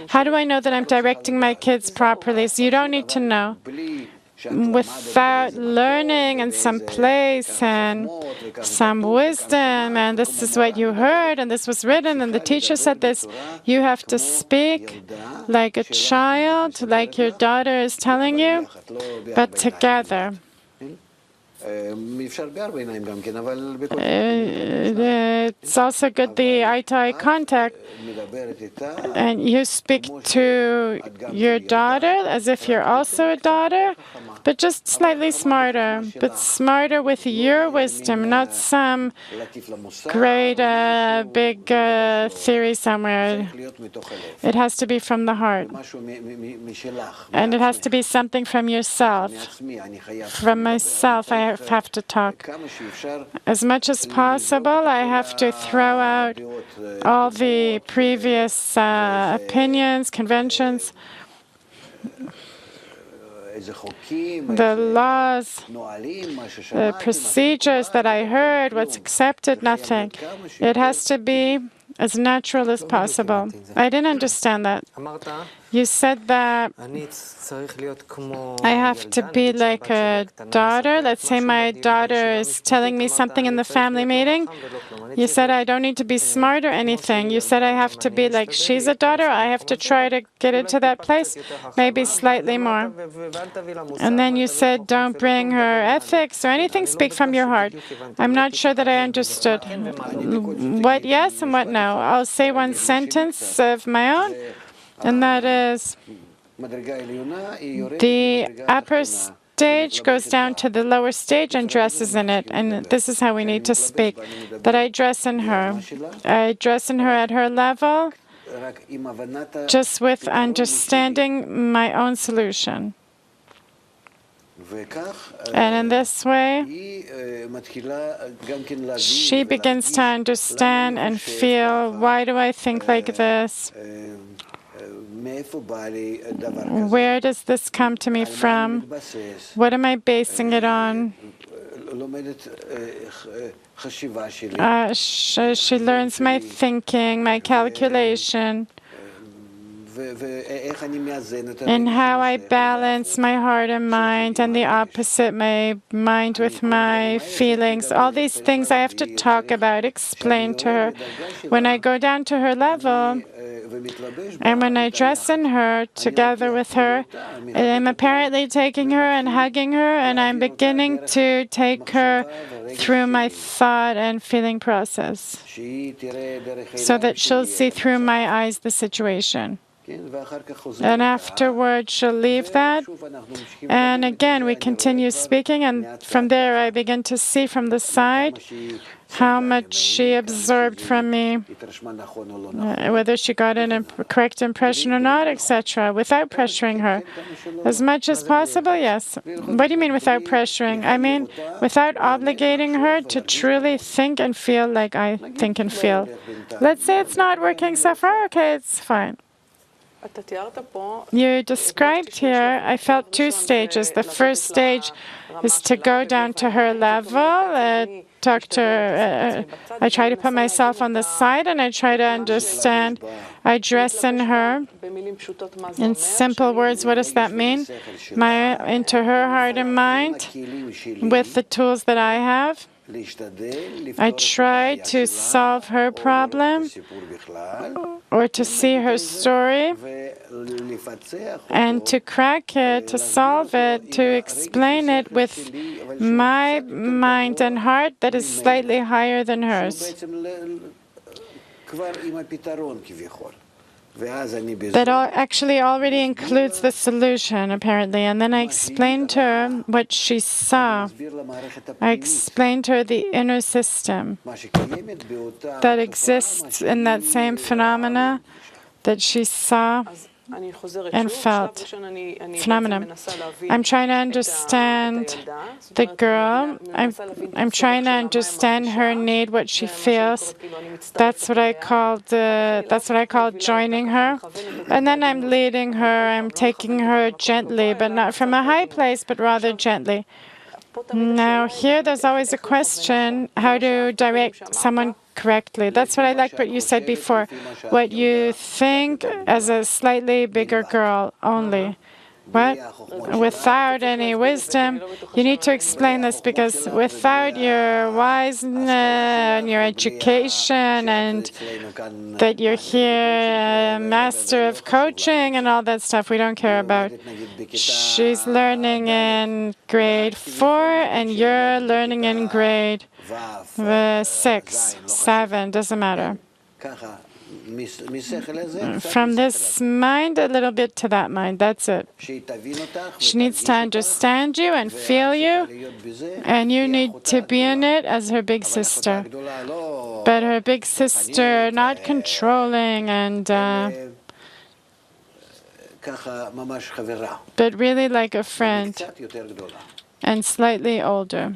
How do I know that I'm directing my kids properly? So you don't need to know. Without learning and some place and some wisdom, and this is what you heard, and this was written, and the teacher said this, you have to speak like a child, like your daughter is telling you, but together. It's also good, the eye-to-eye contact. And you speak to your daughter as if you're also a daughter, but just slightly smarter, but smarter with your wisdom, not some great big theory somewhere. It has to be from the heart. And it has to be something from yourself. From myself, I have to talk. As much as possible, I have to throw out all the previous opinions, conventions, the laws, the procedures that I heard, what's accepted, nothing. It has to be as natural as possible. I didn't understand that. You said that I have to be like a daughter. Let's say my daughter is telling me something in the family meeting. You said I don't need to be smart or anything. You said I have to be like she's a daughter. I have to try to get into that place, maybe slightly more. And then you said don't bring her ethics or anything. Speak from your heart. I'm not sure that I understood. What yes and what no. I'll say one sentence of my own. And that is, the upper stage goes down to the lower stage and dresses in it. And this is how we need to speak. That I dress in her. I dress in her at her level, just with understanding my own solution. And in this way, she begins to understand and feel, why do I think like this? Where does this come to me from? What am I basing it on? She learns my thinking, my calculation, and how I balance my heart and mind, and the opposite, my mind with my feelings. All these things I have to talk about, explain to her. When I go down to her level, and when I dress in her, together with her, I'm apparently taking her and hugging her, and I'm beginning to take her through my thought and feeling process, so that she'll see through my eyes the situation. And afterwards, she'll leave that. And again, we continue speaking. And from there, I begin to see from the side how much she absorbed from me, whether she got a correct impression or not, etc., without pressuring her. As much as possible, yes. What do you mean without pressuring? I mean without obligating her to truly think and feel like I think and feel. Let's say it's not working so far. Okay, it's fine. You described here, I felt two stages. The first stage is to go down to her level, talk to her. I try to put myself on the side and I try to understand. I dress in her. In simple words, what does that mean? Into her heart and mind with the tools that I have. I try to solve her problem or to see her story and to crack it, to solve it, to explain it with my mind and heart that is slightly higher than hers. That actually already includes the solution, apparently. And then I explained to her what she saw. I explained to her the inner system that exists in that same phenomena that she saw and felt. Phenomenon. I'm trying to understand the girl. I'm trying to understand her need, what she feels. That's what I call joining her. And then I'm leading her. I'm taking her gently, but not from a high place, but rather gently. Now, here there's always a question, how to direct someone correctly. That's what I like what you said before. What you think as a slightly bigger girl only. What? Without any wisdom. You need to explain this because without your wiseness and your education and that you're here, master of coaching and all that stuff, we don't care about. She's learning in grade 4 and you're learning in grade 6, 7, doesn't matter. From this mind a little bit to that mind, that's it. She needs to understand you and feel you, and you need to be in it as her big sister. But her big sister, not controlling and but really like a friend and slightly older.